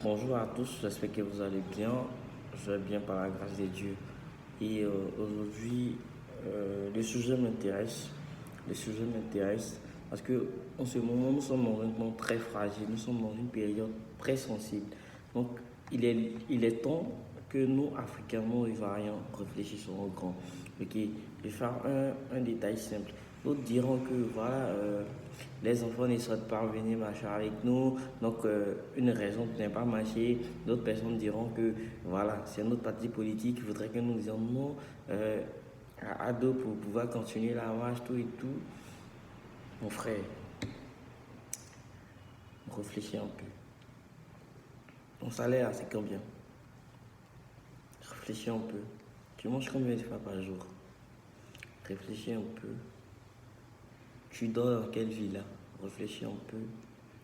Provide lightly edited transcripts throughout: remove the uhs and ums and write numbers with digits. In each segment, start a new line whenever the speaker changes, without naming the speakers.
Bonjour à tous, j'espère que vous allez bien. Je vais bien par la grâce de Dieu. Aujourd'hui, le sujet m'intéresse. Le sujet m'intéresse parce que en ce moment, nous sommes dans un monde très fragile. Nous sommes dans une période très sensible. Donc, il est temps que nous, Africains, nous, Ivoiriens, réfléchissons au grand. Ok, je vais faire un détail simple. D'autres diront que voilà, les enfants ne souhaitent pas venir marcher avec nous, donc une raison de ne pas marcher. D'autres personnes diront que voilà, c'est notre parti politique qui voudrait que nous disions non à Ado pour pouvoir continuer la marche, tout et tout. Mon frère, réfléchis un peu. Ton salaire, c'est combien? Réfléchis un peu. Tu manges combien de fois par jour? Réfléchis un peu. Tu dors dans quelle ville là? Réfléchis un peu.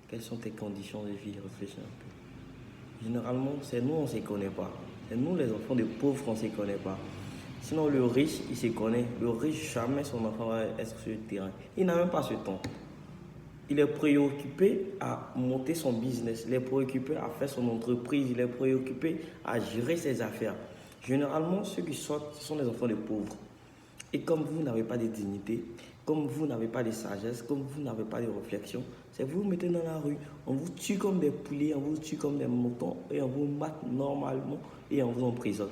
Quelles sont tes conditions de vie? Réfléchis un peu. Généralement, c'est nous, on ne se connaît pas. C'est nous, les enfants des pauvres, on ne se connaît pas. Sinon, le riche, il se connaît. Le riche, jamais son enfant va être sur le terrain. Il n'a même pas ce temps. Il est préoccupé à monter son business. Il est préoccupé à faire son entreprise. Il est préoccupé à gérer ses affaires. Généralement, ceux qui sortent, ce sont les enfants des pauvres. Et comme vous n'avez pas de dignité, comme vous n'avez pas de sagesse, comme vous n'avez pas de réflexion, c'est vous mettez dans la rue. On vous tue comme des poulets, on vous tue comme des moutons et on vous mate normalement et on vous emprisonne.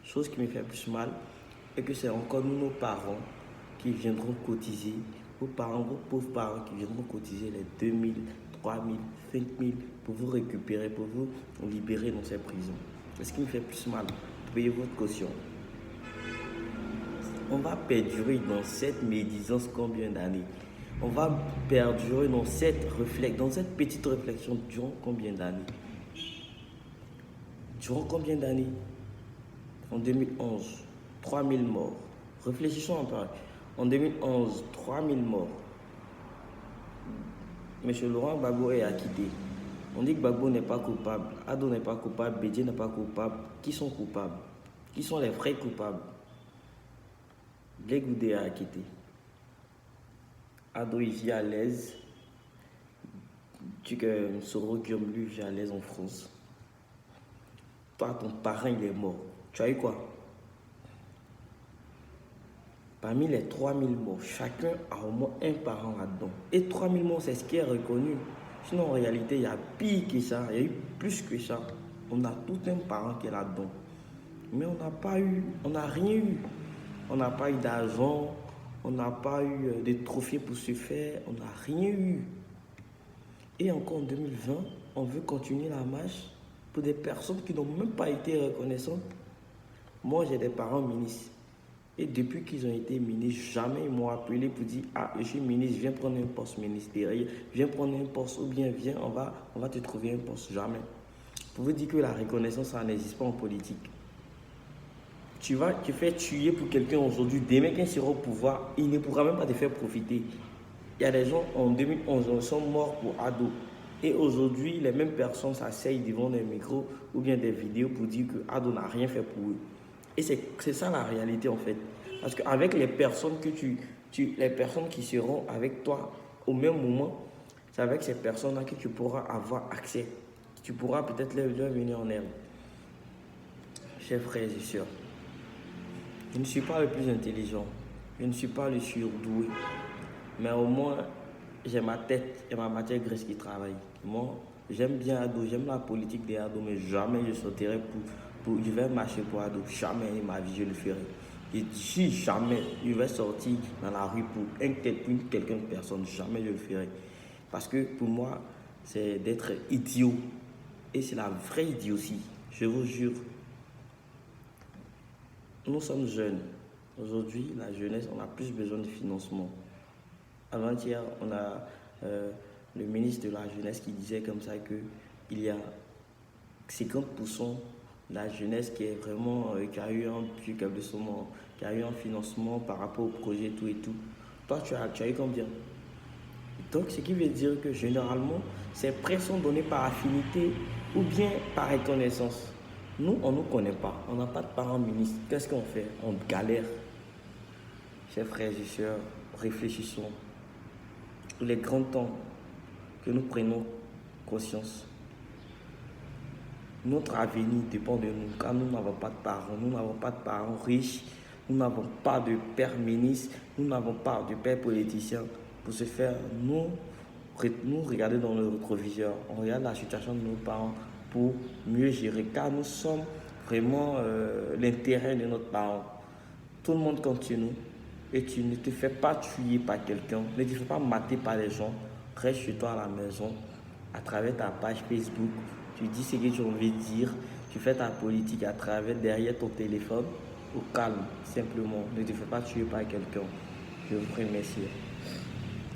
Chose qui me fait plus mal est que c'est encore nos parents qui viendront cotiser, vos parents, vos pauvres parents qui viendront cotiser les 2000, 3000, 5000 pour vous récupérer, pour vous libérer dans ces prisons. C'est ce qui me fait plus mal. Payez votre caution. On va perdurer dans cette médisance combien d'années? On va perdurer dans cette petite réflexion durant combien d'années? Durant combien d'années? En 2011, 3000 morts. Réfléchissons un peu. En 2011, 3000 morts. Monsieur Laurent Gbagbo est acquitté. On dit que Gbagbo n'est pas coupable, Ado n'est pas coupable, Bédié n'est pas coupable. Qui sont coupables? Qui sont les vrais coupables? Blé Goudé a acquitté. Ado il vit à l'aise. Tu que Soro Guillaume lui vit à l'aise en France. Toi, ton parent il est mort. Tu as eu quoi? Parmi les 3000 morts, chacun a au moins un parent là-dedans. Et 3000 morts, c'est ce qui est reconnu. Sinon, en réalité, il y a pire que ça. Il y a eu plus que ça. On a tout un parent qui est là-dedans. Mais on n'a pas eu, on n'a rien eu. On n'a pas eu d'argent, on n'a pas eu de trophées pour se faire, on n'a rien eu. Et encore en 2020, on veut continuer la marche pour des personnes qui n'ont même pas été reconnaissantes. Moi, j'ai des parents ministres. Et depuis qu'ils ont été ministres, jamais ils m'ont appelé pour dire « Ah, je suis ministre, viens prendre un poste ministériel, viens prendre un poste ou bien viens, on va te trouver un poste. » Jamais. Pour vous dire que la reconnaissance, ça n'existe pas en politique. Tu fais tuer pour quelqu'un aujourd'hui, demain qu'il sera au pouvoir, il ne pourra même pas te faire profiter. Il y a des gens en 2011, ils sont morts pour Ado. Et aujourd'hui, les mêmes personnes s'asseyent devant des micros ou bien des vidéos pour dire que Ado n'a rien fait pour eux. Et c'est ça la réalité en fait. Parce qu'avec les personnes les personnes qui seront avec toi au même moment, c'est avec ces personnes-là que tu pourras avoir accès. Tu pourras peut-être leur venir en aide. Chers frères et sœurs, je ne suis pas le plus intelligent, je ne suis pas le surdoué, mais au moins j'ai ma tête et ma matière graisse qui travaille. Moi, j'aime bien Ado, j'aime la politique des Ado, mais jamais je sortirai je vais marcher pour Ado, jamais de ma vie je le ferai. Et si jamais je vais sortir dans la rue pour quelqu'un de personne, jamais je le ferai. Parce que pour moi, c'est d'être idiot. Et c'est la vraie idiotie, je vous jure. Nous sommes jeunes. Aujourd'hui, la jeunesse, on a plus besoin de financement. Avant-hier, on a le ministre de la jeunesse qui disait comme ça qu'il y a 50% de la jeunesse qui est vraiment, qui a eu qui a eu un financement par rapport au projet, tout et tout. Toi, tu as eu combien? Donc, ce qui veut dire que généralement, ces prêts sont donnés par affinité ou bien par reconnaissance. Nous, on ne nous connaît pas. On n'a pas de parents ministres. Qu'est-ce qu'on fait? On galère. Chers frères et sœurs, réfléchissons. Il est grand temps que nous prenions conscience. Notre avenir dépend de nous, car nous n'avons pas de parents. Nous n'avons pas de parents riches. Nous n'avons pas de père ministre. Nous n'avons pas de père politicien. Pour ce faire, nous regarder dans le rétroviseur. On regarde la situation de nos parents pour mieux gérer, car nous sommes vraiment l'intérêt de notre parent. Tout le monde continue et tu ne te fais pas tuer par quelqu'un, ne te fais pas mater par les gens. Reste chez toi à la maison, à travers ta page Facebook, tu dis ce que tu as envie de dire, tu fais ta politique à travers derrière ton téléphone, au calme, simplement. Ne te fais pas tuer par quelqu'un. Je vous remercie.